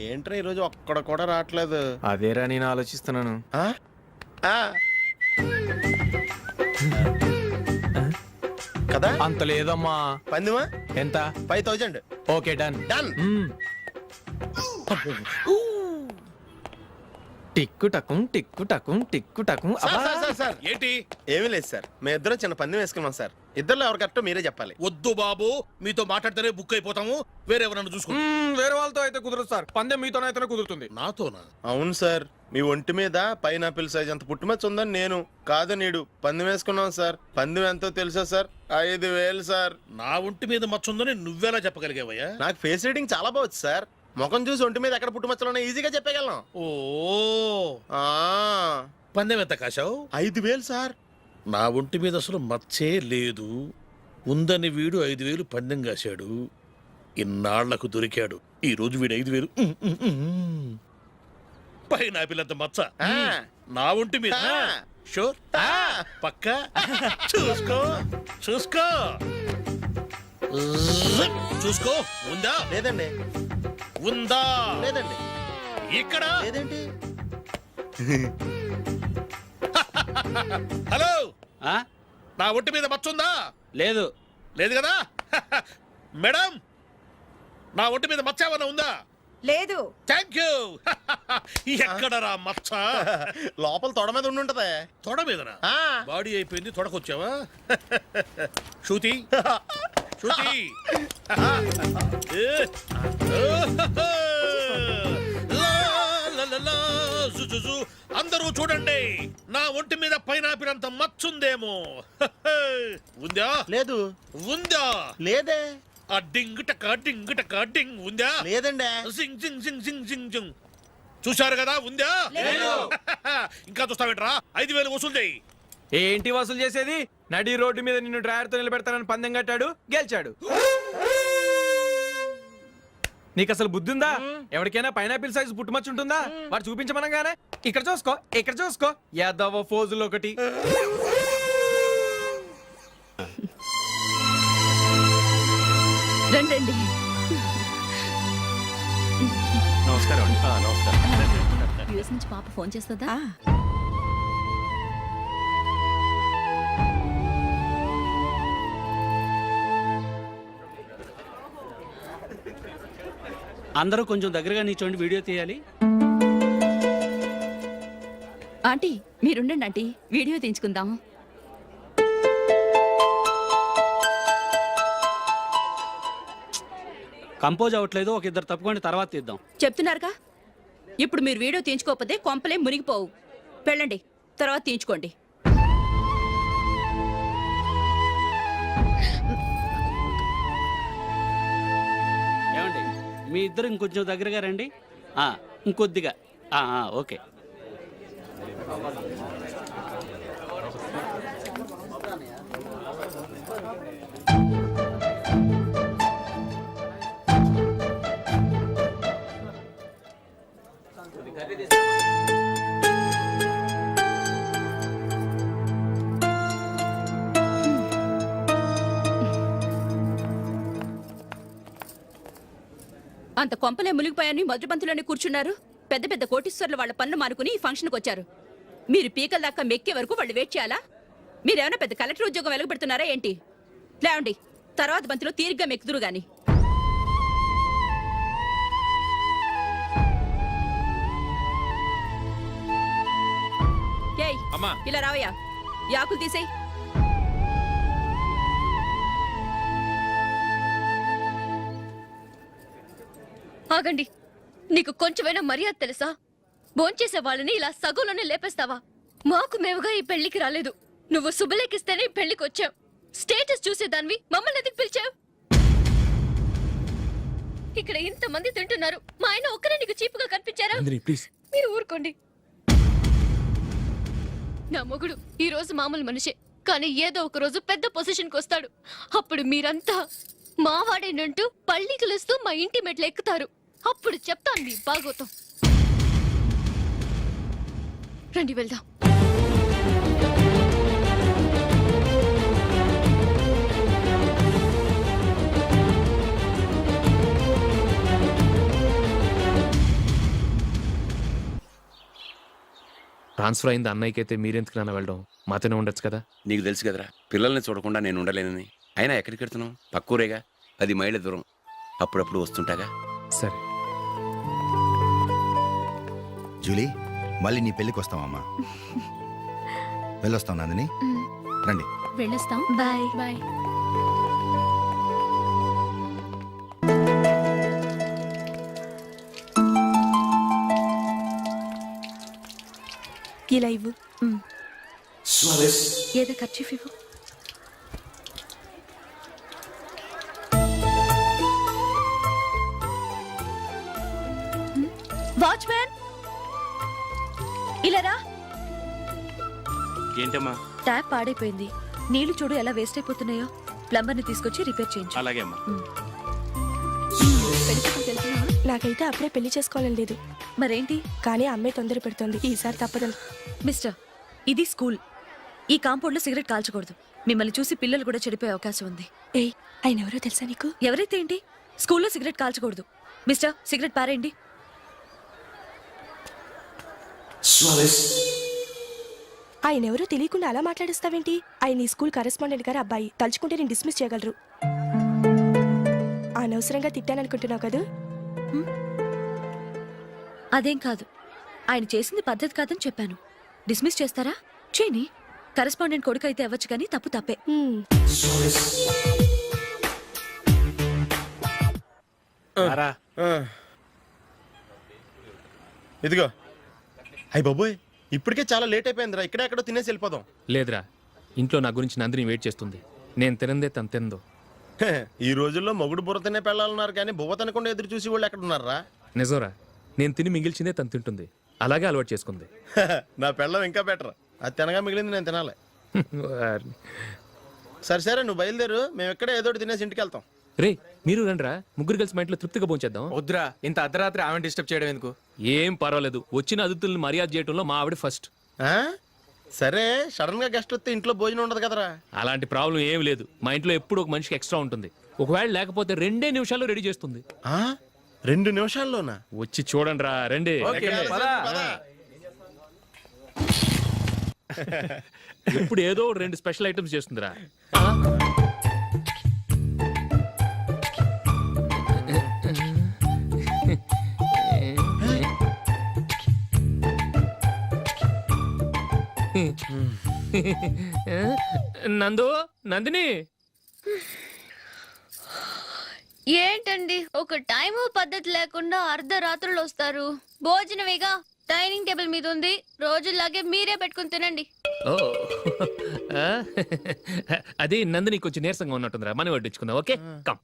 ఏంట్రా ఈరోజు ఒక్కడ కూడా రావట్లేదు. అదేరా నేను ఆలోచిస్తున్నాను. కదా అంత లేదమ్మా. పందిమా ఎంత? 5000. Okay done done. టిక్కు టకుం టిక్కు టకుం టిక్కు టకుం. సార్ ఏంటి? ఏమీ లేదు సార్, మేము ఇద్దరు చిన్న పందెం వేసుకున్నాం సార్. ఇద్దరు ఎవరు కరెక్టో మీరే చెప్పాలి. వద్దు బాబు, మీతో మాట్లాడితేనే బుక్ అయిపోతాము. వేరెవరన్నా చూసుకోండి. వేరే వాళ్ళతో అయితే కుదరదు సార్, పందెం మీతోనైతేనే కుదురుతుంది. నాతోనా? అవును సార్, మీ ఒంటి మీద పైనాపిల్ సైజ్ అంత పుట్టుమచ్చ ఉందని నేను కాదు నీడు పందెం వేసుకున్నాం సార్. పందెం ఎంతో తెలుసా సార్? 5000 సార్. నా ఒంటి మీద మచ్చ ఉందని నువ్వెలా చెప్పగలిగావయ్యా? నాకు ఫేస్ రీడింగ్ చాలా బాగుంది సార్. ముఖం చూసి ఒంటి మీద ఎక్కడ పుట్టుమచ్చలో ఈజీగా చెప్పగలను. ఓ పందెం ఎంత కాశావు? 5000 సార్. నా ఒంటి మీద అసలు మచ్చే లేదు. ఉందని వీడు 5000 పందెం కాశాడు. ఇన్నాళ్లకు దొరికాడు. ఈ రోజు వీడు 5000. పైన పిల్లంత మచ్చ నా ఒంటి మీద. షూర్ పక్క చూసుకో చూసుకో చూసుకో. ఉందా? లేదండి. ఉందా? లేదండి. ఇక్కడ లేదండి. హలో, నా ఒంటి మీద మచ్చ ఉందా? లేదు. లేదు కదా? మేడం, నా ఒంటి మీద మచ్చ ఏమన్నా ఉందా? లేదు. Thank you. ఎక్కడరా మచ్చ? లోపల తొడ మీద ఉండుంటదే. తొడ మీదనా? బాడీ అయిపోయింది, తొడకొచ్చావా? శృతి శృతి, అందరూ చూడండి, నా ఒంటి మీద పైనాపిల్ అంత మచ్చుందేమో. ఉందా? లేదు. ఉందా? లేదే. ఆ డింగ్ టక డింగ్ టక డింగ్ ఉందా? లేదండి. జింగ్ జింగ్ జింగ్ జింగ్ జింగ్ జింగ్. చూశారు కదా? ఉందా? ఇంకా చూస్తావేంట్రా? 5000 వసూలు చేయి. ఏంటి వసూలు చేసేది? నడి రోడ్డు మీద నిన్ను డ్రైవర్ తో నిలబెడతానని పందెం కట్టాడు, గెలిచాడు. నీకు అసలు బుద్ధి ఉందా? ఎవరికైనా పైనాపిల్ సైజ్ పుట్టుమచ్చు ఉంటుందా? వాడు చూపించమనగానే ఇక్కడ చూసుకో ఇక్కడ చూసుకో యాదవ ఫోజులు ఒకటి. రండి. నమస్కారం. నమస్కారం. యూఎస్ నుంచి పాప ఫోన్ చేస్తుందా? అందరూ కొంచెం దగ్గరగా నిల్చోండి, వీడియో తీయాలి. ఆంటీ మీరుండండి ఆంటీ, వీడియో తీయించుకుందాం. కంపోజ్ అవ్వట్లేదు, ఒక ఇద్దరు తప్పుకోండి, తర్వాత తీద్దాం. చెప్తున్నారుగా, ఇప్పుడు మీరు వీడియో తీయించుకోకపోతే కొంపలే మునిగిపోవు. వెళ్ళండి, తర్వాత తీయించుకోండి. ఏమండి, మీ ఇద్దరు ఇంకొంచెం దగ్గరగా రండి. ఇంకొద్దిగా. ఓకే. అంత కొంపలే మునిగిపోయాని మధురబంతులోనే కూర్చున్నారు. పెద్ద పెద్ద కోటీశ్వర్లు వాళ్ళ పన్ను మానుకుని ఈ ఫంక్షన్కి వచ్చారు. మీరు పీకల దాకా మెక్కే వరకు వాళ్ళు వెయిట్ చేయాలా? మీరేమైనా పెద్ద కలెక్టర్ ఉద్యోగం వెలగబెడుతున్నారా ఏంటి? లేవండి, తర్వాత బంతిలో తీరిగ్గా మెక్కుదురు గాని. ఏయ్ ఇలా రావయ్యా, యాకులు తీసేయ్. ఆగండి, నీకు కొంచెమైనా మర్యాద తెలుసా? భోంచేసే వాళ్ళని ఇలా సగంలోనే లేపేస్తావా? మాకు మేముగా ఈ పెళ్లికి రాలేదు. నువ్వు శుభలేఖిస్తేనే ఈ పెళ్లికి వచ్చావు. స్టేటస్ చూసేదానివి మమ్మల్ని ఎందుకు పిలిచావు? ఇక్కడ ఇంతమంది తింటున్నారు, మా ఆయన ఒక్కరే నీకు చీపుగా కనిపించారా? మీరు ఊరుకోండి. నా మొగుడు ఈ రోజు మామూలు మనిషే, కానీ ఏదో ఒక రోజు పెద్ద పొజిషన్కి వస్తాడు. అప్పుడు మీరంతా మావాడేనంటూ పళ్ళి కలుస్తూ మా ఇంటి మెట్లు ఎక్కుతారు. అప్పుడు చెప్తాను మీ బాగోతం. రండి వెళ్దాం. ట్రాన్స్ఫర్ అయింది అన్నయ్యకి అయితే మీరెందుకు నాన్న వెళ్ళడం మాతోనే ఉండొచ్చు కదా. నీకు తెలుసు కదరా పిల్లల్ని చూడకుండా నేను ఉండలేనని. అయినా ఎక్కడికి వెళ్తున్నావు? పక్కూరేగా, 10 మైళ్ళ దూరం. అప్పుడప్పుడు వస్తుంటాగా. సరే. జూలీ, మళ్ళీ నీ పెళ్ళికి వస్తామమ్మా. వెళ్ళొస్తాం నందిని, రండి. వెళ్ళొస్తాం. బాయ్. బాయ్. ఇలా ఇవ్వు. ఏదో ఖర్చీఫ్ ఇవ్వు. వాచ్మ్యాన్, ఇలా రా. ఏంటమ్మా? ట్యాప్ పాడైపోయింది. నీళ్లు చూడు ఎలా వేస్ట్ అయిపోతున్నాయో. ప్లంబర్ని తీసుకొచ్చి రిపేర్ చేయించు. అలాగే అమ్మా. నాకైతే అప్పుడే పెళ్లి చేసుకోవాలని లేదు. మరేంటి? కానీ అమ్మాయి తొందర పెడుతోంది. ఈసారి తప్పదు. మిస్టర్, ఇది స్కూల్. ఈ కాంపౌండ్ లో సిగరెట్ కాల్చకూడదు. మిమ్మల్ని చూసి పిల్లలు కూడా చెడిపోయే అవకాశం ఉంది. ఏయ్, ఆయన ఎవరో తెలుసా నీకు? ఎవరైతే ఏంటి, స్కూల్లో సిగరెట్ కాల్చకూడదు. మిస్టర్, సిగరెట్ పారేయండి. ఆయన ఎవరో తెలియకుండా అలా మాట్లాడిస్తావేంటి? ఆయన ఈ స్కూల్ కరెస్పాండెంట్ గారు అబ్బాయి. తలుచుకుంటే నేను డిస్మిస్ చేయగలరు. అనవసరంగా తిట్టాననుకుంటున్నావు కదా? అదేం కాదు. ఆయన చేసింది పద్ధతి కాదని చెప్పాను. డిస్మిస్ చేస్తారా? చేయని. కరెస్పాండెంట్ కొడుకు అయితే అవ్వచ్చు, కానీ తప్పు తప్పే. ఇదిగో. అయ్యి బాబోయ్, ఇప్పటికే చాలా లేట్ అయిపోయిందిరా. ఇక్కడే ఎక్కడో తినేసి వెళ్ళిపోదాం. లేదురా, ఇంట్లో నా గురించి నందిని వెయిట్ చేస్తుంది. నేను తినందే తను తిందో. హే, ఈ రోజుల్లో మొగుడు బుర్ర తినే పెళ్ళాలన్నారు కానీ బువ్వ తినకుండా ఎదురు చూసి వాళ్ళు ఎక్కడ ఉన్నారా? నిజంరా, నేను తిని మిగిల్చిందే తను తింటుంది. అలాగే అలవాటు చేసుకుంది. నా పెళ్ళం ఇంకా బెటర్. అది తినగా మిగిలింది నేను తినాలి. సరే సరే, నువ్వు బయలుదేరు. మేము ఎక్కడే ఏదో ఒకటి తినేసి ఇంటికి వెళ్తాం. రే, మీరు రండిరా, ముగ్గురు కలిసి మా ఇంట్లో తృప్తిగా పోంచేద్దాం. వద్దురా, ఇంత అర్ధరాత్రి ఆమె డిస్టర్బ్ చేయడం ఎందుకు? ఏం పర్వాలేదు, వచ్చిన అతిథుల్ని మర్యాద చేయడంలో మా ఆవిడ ఫస్ట్. ఆ? సరే, సడన్ గా గెస్ట్ వస్తే ఇంట్లో భోజనం ఉండదు కదరా. అలాంటి ప్రాబ్లం ఏం లేదు. మా ఇంట్లో ఎప్పుడు ఒక మనిషికి ఎక్స్ట్రా ఉంటుంది. ఒకవేళ లేకపోతే 2 నిమిషాల్లో రెడీ చేస్తుంది. ఆ? 2 నిమిషాల్లోనా? వచ్చి చూడండి రా, రండి. ఓకే, పద. ఇప్పుడు ఏదో 2 స్పెషల్ ఐటమ్స్ చేస్తుందిరా. నందు, నందిని. ఏంటండి, ఒక టైము పద్ధతి లేకుండా అర్ధరాత్రులు వస్తారు. భోజనమేగా, డైనింగ్ టేబుల్ మీద ఉంది. రోజులాగే మీరే పెట్టుకుని తినండి. ఓ, అది నందిని కొంచెం నీరసంగా ఉన్నట్టుందిరా. మనం వడ్డించుకుందాం. Okay, come.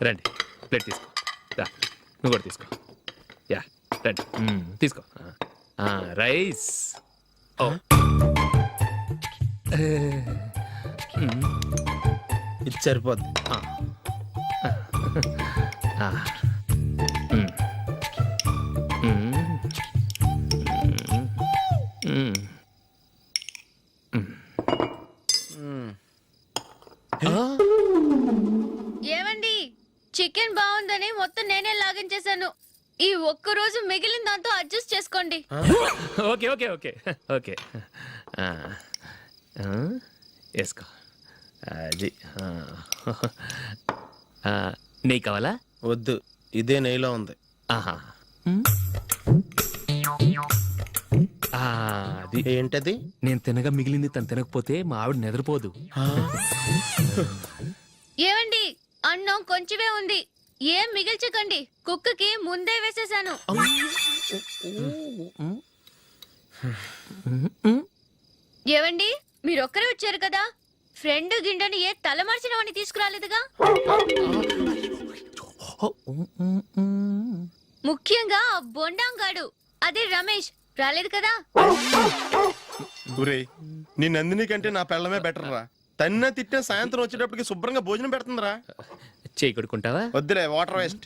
రండి, ప్లేట్ తీసుకో. రా, నువ్వు కూడా తీసుకో. యా, రండి, తీసుకో. రైస్. ఓ, ఇది సరిపోద్ది. ఏమండి, చికెన్ బాగుందని మొత్తం నేనే లాగించేశాను. ఈ ఒక్క రోజు మిగిలిన దాంతో అడ్జస్ట్ చేసుకోండి. Okay okay okay okay. వేసుకో. అది నెయ్యి కావాలా? వద్దు, ఇదే నెయ్యిలో ఉంది. ఆహా. అది ఏంటది? నేను తినగా మిగిలింది తను తినకపోతే మా ఆవిడ నిద్రపోదు. ఏమండి, అన్నం కొంచెమే ఉంది. ఏం మిగిల్చకండి. కుక్కకి ముందే వేసేసాను. ఏవండి, మీరొక్కరే వచ్చారు కదా, ఫ్రెండ్ గిండెని ఏ తలమార్చిన వాడిని తీసుకురాలేదుగా. ముఖ్యంగా ఆ బొండాంగాడు, అదే రమేష్, రాలేదు కదా. ఒరేయ్, నీ నందిని కంటే నా పెళ్ళమే బెటర్ రా. తన్న తిట్టిన సాయంత్రం వచ్చేటప్పటికి శుభ్రంగా భోజనం పెడుతుందిరా. చేయి కొడుకుంటావా? వద్దులే, వాటర్ వేస్ట్.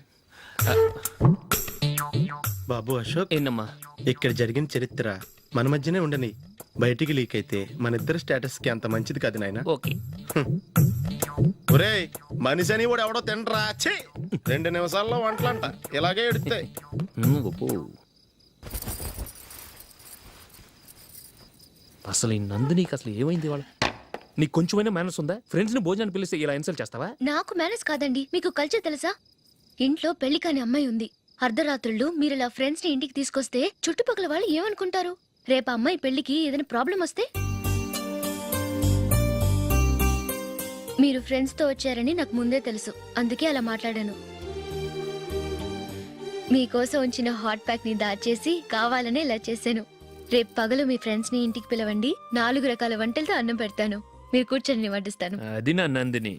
బాబు అశోక్, ఏంటమ్మా? ఇక్కడ జరిగిన చరిత్ర మన మధ్యనే ఉండని. బయటికి లీక్ అయితే మన ఇద్దరు స్టేటస్ కి అంత మంచిది కాదు నాయన. ఓకే. ఒరేయ్, మనిషి అని కూడా ఎవడో తినరా. 2 నిమిషాల్లో వంటలంట ఇలాగే ఎడుతాయి. అసలు ఈ నందినికి అసలు ఏమైంది వాళ్ళ నీకు కొంచెమైనా మేనస్ ఉందా? ఫ్రెండ్స్ ని భోజనాన్ని పిలిస్తే ఇలా ఇన్సల్ట్ చేస్తావా? నాకు మేనేజ్ కాదండి, మీకు కల్చర్ తెలుసా? ఇంట్లో పెళ్లి కాని అమ్మాయి ఉంది. అర్ధరాత్రుళ్ళు మీరు ఇలా ఫ్రెండ్స్ ని ఇంటికి తీసుకొస్తే చుట్టుపక్కల వాళ్ళు ఏమనుకుంటారు? రేపు అమ్మాయి పెళ్లికి ఏదైనా ప్రాబ్లం వస్తే? మీరు ఫ్రెండ్స్ తో వచ్చారని నాకు ముందే తెలుసు, అందుకే అలా మాట్లాడాను. మీకోసం ఉంచిన హాట్ ప్యాక్ ని దాచేసి కావాలనే ఇలా చేశాను. రేపు పగలు మీ ఫ్రెండ్స్ ని ఇంటికి పిలవండి, 4 రకాల వంటలతో అన్నం పెడతాను. మీరు కూర్చొని వడ్డిస్తాను. అది నా నందిని.